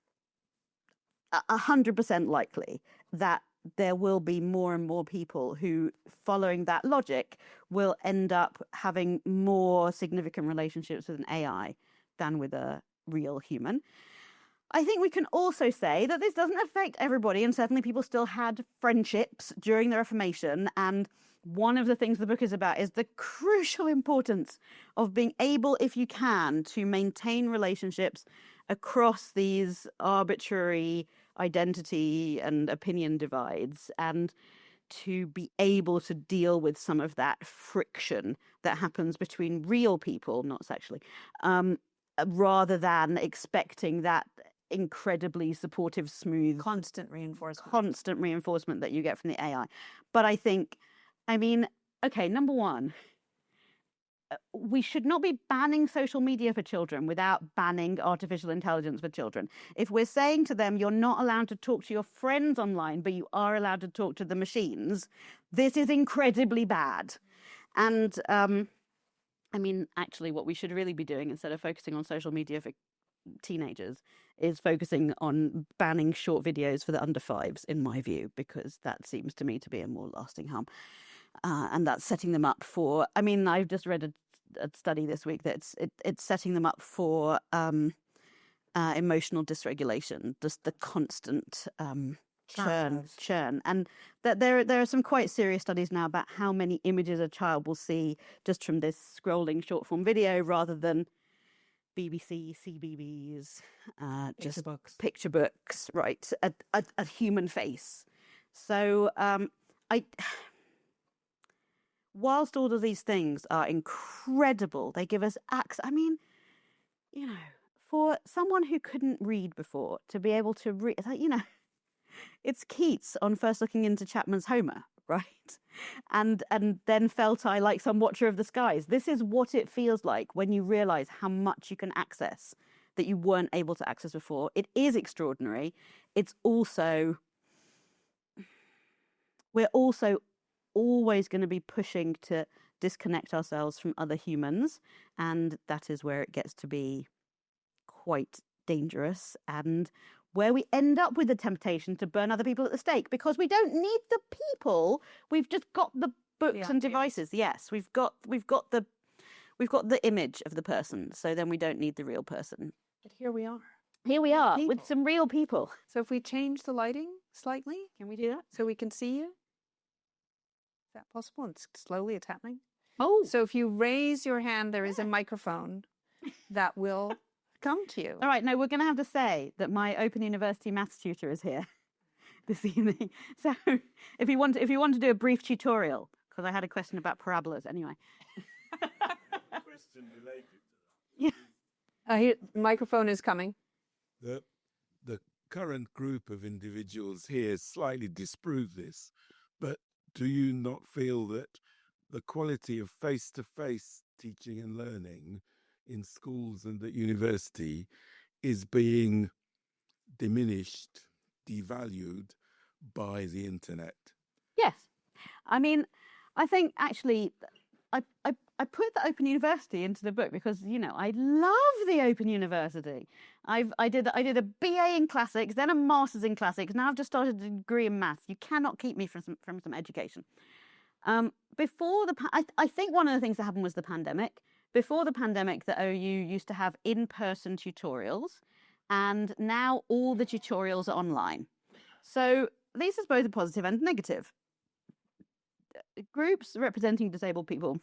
100% likely that there will be more and more people who, following that logic, will end up having more significant relationships with an AI than with a real human. I think we can also say that this doesn't affect everybody, and certainly people still had friendships during the Reformation. And one of the things the book is about is the crucial importance of being able, if you can, to maintain relationships across these arbitrary identity and opinion divides, and to be able to deal with some of that friction that happens between real people, not sexually, rather than expecting that incredibly supportive, smooth, Constant reinforcement that you get from the AI. But I mean, okay, number one, we should not be banning social media for children without banning artificial intelligence for children. If we're saying to them, you're not allowed to talk to your friends online, but you are allowed to talk to the machines, this is incredibly bad. And I mean, actually, what we should really be doing, instead of focusing on social media for teenagers, is focusing on banning short videos for the under fives, in my view, because that seems to me to be a more lasting harm. And that's setting them up for, I mean, I've just read a study this week that it's setting them up for emotional dysregulation, just the constant churn. And that there are some quite serious studies now about how many images a child will see just from this scrolling short form video, rather than BBC, CBeebies, just picture books, right? A human face. So whilst all of these things are incredible, they give us access. I mean, you know, for someone who couldn't read before to be able to read, you know, it's Keats on first looking into Chapman's Homer, right? And then felt I like some watcher of the skies. This is what it feels like when you realize how much you can access that you weren't able to access before. It is extraordinary. It's also, we're also always going to be pushing to disconnect ourselves from other humans, and that is where it gets to be quite dangerous, and where we end up with the temptation to burn other people at the stake, because we don't need the people. We've just got the books and devices. Yes, we've got the image of the person, so then we don't need the real person. But here we are. With some real people. So if we change the lighting slightly, can we do that so we can see you? Is that possible? It's slowly, it's happening. Oh, so if you raise your hand, there is a microphone that will come to you. All right. No, we're going to have to say that my Open University maths tutor is here this evening. So if you want to do a brief tutorial, because I had a question about parabolas anyway. Question related to that. Yeah. Here, microphone is coming. The current group of individuals here slightly disprove this, but do you not feel that the quality of face-to-face teaching and learning in schools and at university is being diminished, devalued by the internet? Yes. I mean, I think actually I put the Open University into the book because, you know, I love the Open University. I did a BA in classics, then a master's in classics. Now I've just started a degree in maths. You cannot keep me from some education. I think one of the things that happened was the pandemic. Before the pandemic, the OU used to have in-person tutorials, and now all the tutorials are online. So this is both a positive and negative. Groups representing disabled people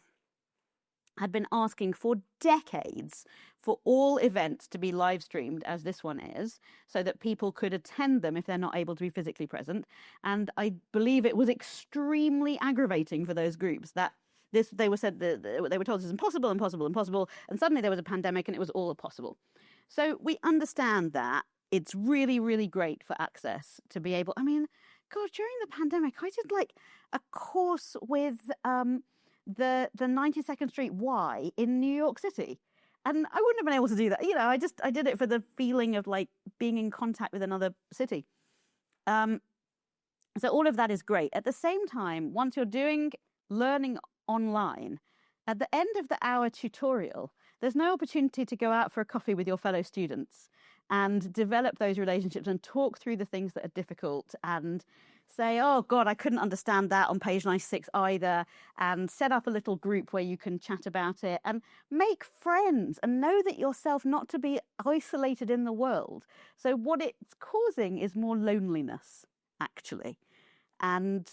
had been asking for decades for all events to be live streamed, as this one is, so that people could attend them if they're not able to be physically present. And I believe it was extremely aggravating for those groups that they were told this is impossible, and suddenly there was a pandemic and it was all possible. So we understand that it's really, really great for access to be able. I mean, God, during the pandemic, I did like a course with the 92nd Street Y in New York City. And I wouldn't have been able to do that. You know, I did it for the feeling of like being in contact with another city. So all of that is great. At the same time, once you're doing learning online, at the end of the hour tutorial, there's no opportunity to go out for a coffee with your fellow students and develop those relationships and talk through the things that are difficult and say, oh God, I couldn't understand that on page 96 either, and set up a little group where you can chat about it and make friends and know that yourself not to be isolated in the world. So what it's causing is more loneliness, actually. And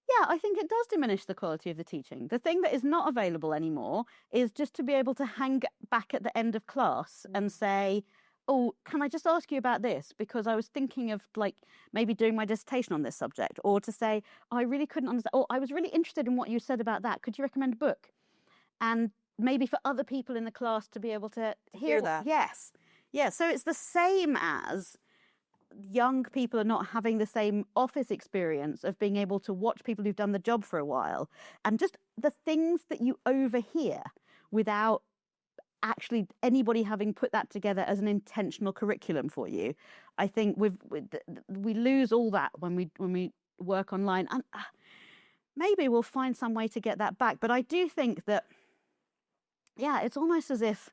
yeah, I think it does diminish the quality of the teaching. The thing that is not available anymore is just to be able to hang back at the end of class and say, oh, can I just ask you about this? Because I was thinking of like maybe doing my dissertation on this subject, or to say, oh, I really couldn't understand, or I was really interested in what you said about that. Could you recommend a book? And maybe for other people in the class to be able to hear that. Yes. Yeah. So it's the same as young people are not having the same office experience of being able to watch people who've done the job for a while, and just the things that you overhear without actually anybody having put that together as an intentional curriculum for you. I think we lose all that when we work online, and maybe we'll find some way to get that back. But I do think that, yeah, it's almost as if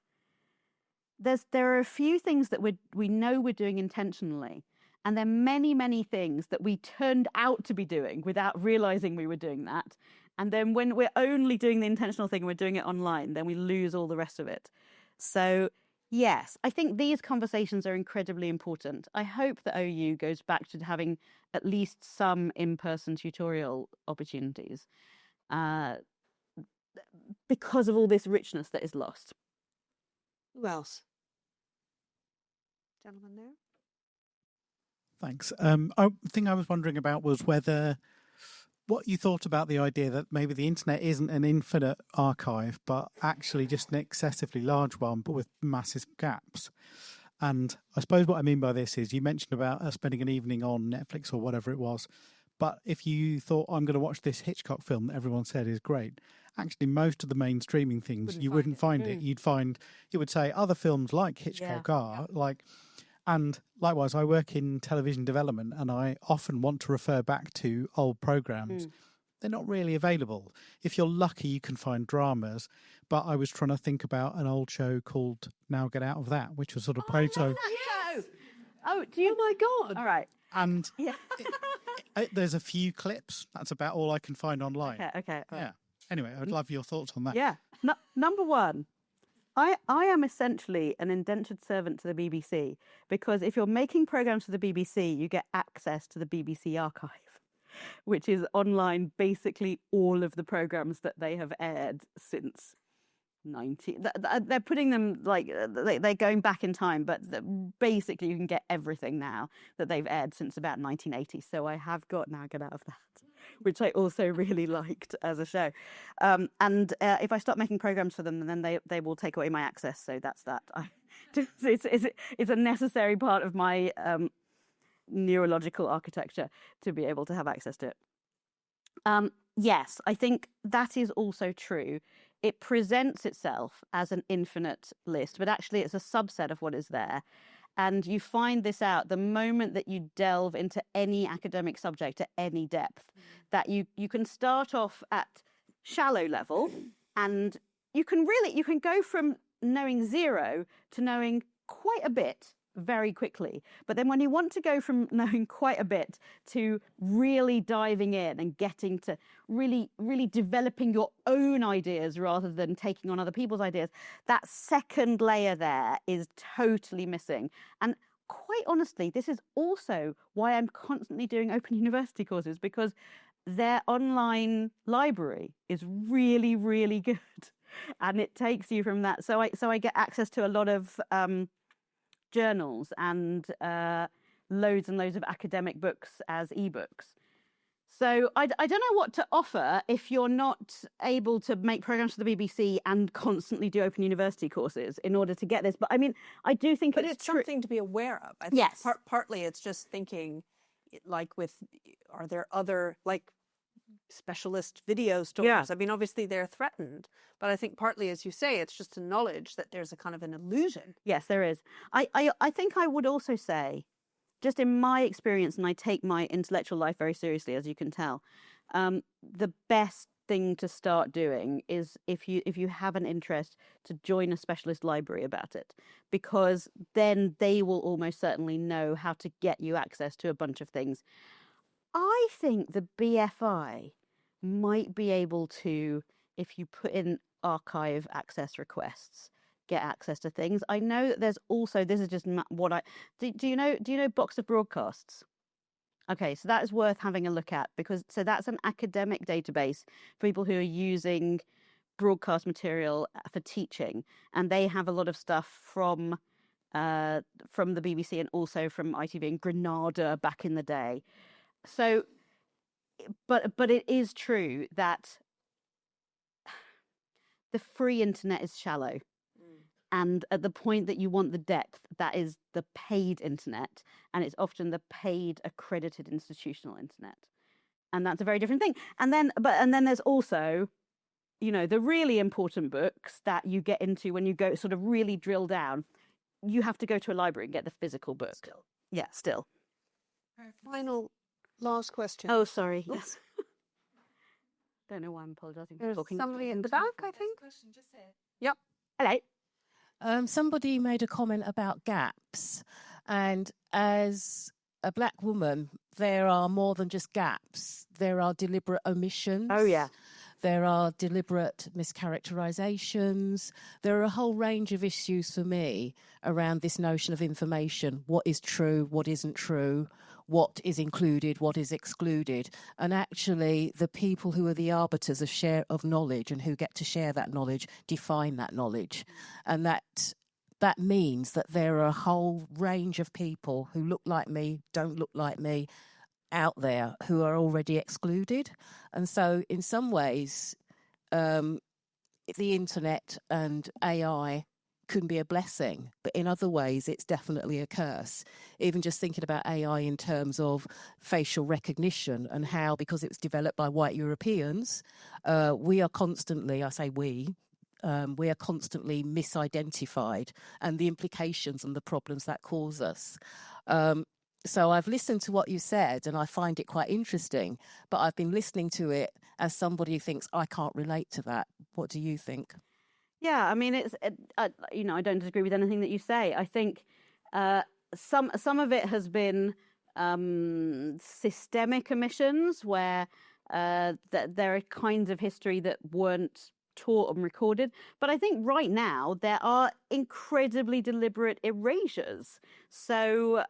there are a few things that we know we're doing intentionally, and there are many, many things that we turned out to be doing without realizing we were doing that. And then when we're only doing the intentional thing and we're doing it online, then we lose all the rest of it. So yes, I think these conversations are incredibly important. I hope that OU goes back to having at least some in-person tutorial opportunities because of all this richness that is lost. Who else? Gentleman there. Thanks. The thing I was wondering about was what you thought about the idea that maybe the internet isn't an infinite archive, but actually just an excessively large one, but with massive gaps. And I suppose what I mean by this is you mentioned about spending an evening on Netflix or whatever it was. But if you thought, I'm going to watch this Hitchcock film that everyone said is great, actually most of the main streaming things, you wouldn't find it. You would say other films like Hitchcock are like, and likewise, I work in television development and I often want to refer back to old programs. They're not really available. If you're lucky, you can find dramas. But I was trying to think about an old show called Now Get Out of That, which was sort of proto. Oh, do you? Oh my God. All right. And there's a few clips. That's about all I can find online. Okay. Yeah. Anyway, I'd love your thoughts on that. Yeah. Number one, I am essentially an indentured servant to the BBC, because if you're making programs for the BBC, you get access to the BBC archive, which is online basically all of the programs that they have aired since 90. They're putting them like they're going back in time, but basically you can get everything now that they've aired since about 1980. So I have got Now Get Out of That, which I also really liked as a show. And if I stop making programs for them, then they will take away my access. So that's that. It's a necessary part of my neurological architecture to be able to have access to it. Yes, I think that is also true. It presents itself as an infinite list, but actually it's a subset of what is there. And you find this out the moment that you delve into any academic subject at any depth, that you can start off at shallow level, and you can go from knowing zero to knowing quite a bit very quickly. But then when you want to go from knowing quite a bit to really diving in and getting to really developing your own ideas rather than taking on other people's ideas, that second layer there is totally missing. And quite honestly, this is also why I'm constantly doing Open University courses, because their online library is really, really good. And it takes you from that. So I get access to a lot of journals and loads and loads of academic books as ebooks. So I don't know what to offer if you're not able to make programs for the BBC and constantly do Open University courses in order to get this. But I mean, I do think it's something to be aware of. I think yes. Partly it's just thinking, like, are there other, like, specialist video stores? Yeah. I mean, obviously they're threatened, but I think partly, as you say, it's just a knowledge that there's a kind of an illusion. Yes, there is. I think I would also say, just in my experience, and I take my intellectual life very seriously, as you can tell, the best thing to start doing is, if you have an interest, to join a specialist library about it, because then they will almost certainly know how to get you access to a bunch of things. I think the BFI might be able to, if you put in archive access requests, get access to things. I know that there's also, this is just what I do you know Box of Broadcasts? Okay, so that is worth having a look at, because so that's an academic database for people who are using broadcast material for teaching, and they have a lot of stuff from the BBC and also from ITV and Granada back in the day. So, but it is true that the free internet is shallow. And at the point that you want the depth, that is the paid internet. And it's often the paid accredited institutional internet. And that's a very different thing. And then there's also, the really important books that you get into when you go sort of really drill down. You have to go to a library and get the physical book. Still. Yeah, still. Final last question. Oh, sorry. Yes. Don't know why I'm apologising. There's somebody in the back, I think. Question just here. Yep. Hello. Somebody made a comment about gaps, and as a black woman, there are more than just gaps. There are deliberate omissions. Oh, yeah. There are deliberate mischaracterizations. There are a whole range of issues for me around this notion of information. What is true, what isn't true, what is included, what is excluded. And actually, the people who are the arbiters of knowledge and who get to share that knowledge define that knowledge. And that means that there are a whole range of people who look like me, don't look like me, out there who are already excluded. And so in some ways, the internet and AI can be a blessing, but in other ways it's definitely a curse. Even just thinking about AI in terms of facial recognition and how, because it was developed by white Europeans, we are constantly, I say we are constantly misidentified, and the implications and the problems that cause us. So I've listened to what you said and I find it quite interesting, but I've been listening to it as somebody who thinks I can't relate to that. What do you think? Yeah, I mean, I don't disagree with anything that you say. I think some of it has been systemic omissions, where there are kinds of history that weren't taught and recorded. But I think right now there are incredibly deliberate erasures. So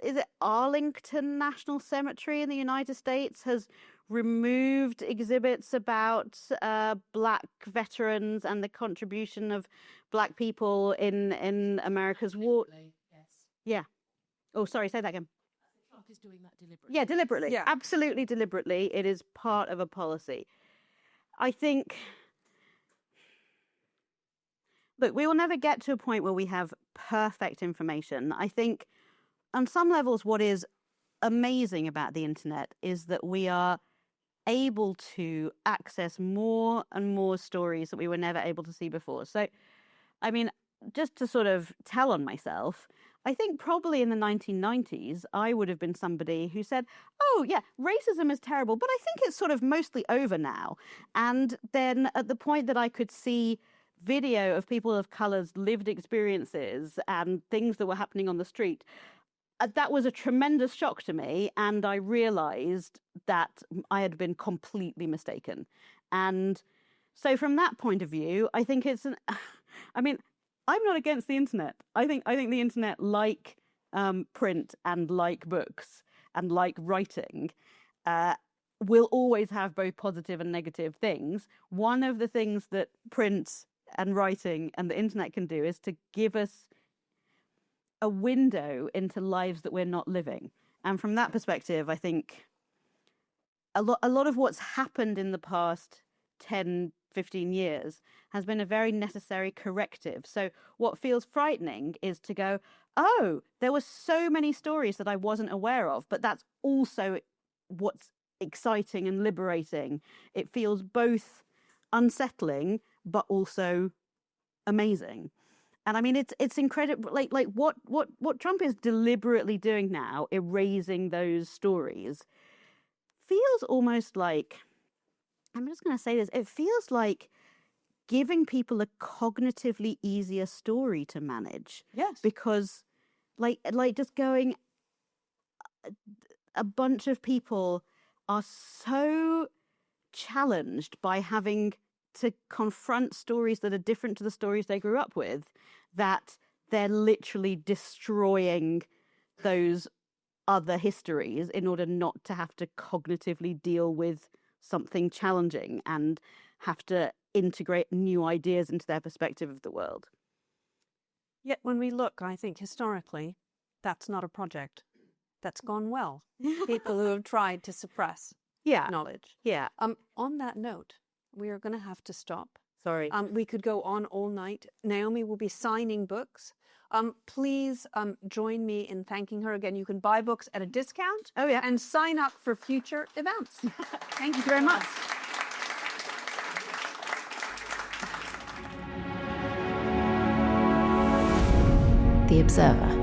is it Arlington National Cemetery in the United States has removed exhibits about black veterans and the contribution of black people in America's war. Yes. Yeah. Oh, sorry, say that again. Trump is doing that deliberately. Yeah, deliberately. Yeah. Absolutely deliberately. It is part of a policy. I think, look, we will never get to a point where we have perfect information. I think on some levels what is amazing about the internet is that we are able to access more and more stories that we were never able to see before. So, I mean, just to sort of tell on myself, I think probably in the 1990s, I would have been somebody who said, oh, yeah, racism is terrible, but I think it's sort of mostly over now. And then at the point that I could see video of people of color's lived experiences and things that were happening on the street, that was a tremendous shock to me. And I realized that I had been completely mistaken. And so from that point of view, I think I mean, I'm not against the internet. I think the internet, like print and like books and like writing, will always have both positive and negative things. One of the things that print and writing and the internet can do is to give us a window into lives that we're not living. And from that perspective, I think a lot of what's happened in the past 10, 15 years has been a very necessary corrective. So what feels frightening is to go, oh, there were so many stories that I wasn't aware of, but that's also what's exciting and liberating. It feels both unsettling, but also amazing. And I mean, it's incredible. Like what Trump is deliberately doing now, erasing those stories, feels almost like, I'm just going to say this, it feels like giving people a cognitively easier story to manage. Yes. Because like just going, a bunch of people are so challenged by having to confront stories that are different to the stories they grew up with, that they're literally destroying those other histories in order not to have to cognitively deal with something challenging and have to integrate new ideas into their perspective of the world. Yet when we look, I think historically, that's not a project that's gone well. People who have tried to suppress knowledge. Yeah. On that note, we are going to have to stop. Sorry. We could go on all night. Naomi will be signing books. Please join me in thanking her again. You can buy books at a discount. Oh, yeah. And sign up for future events. Thank you very much. The Observer.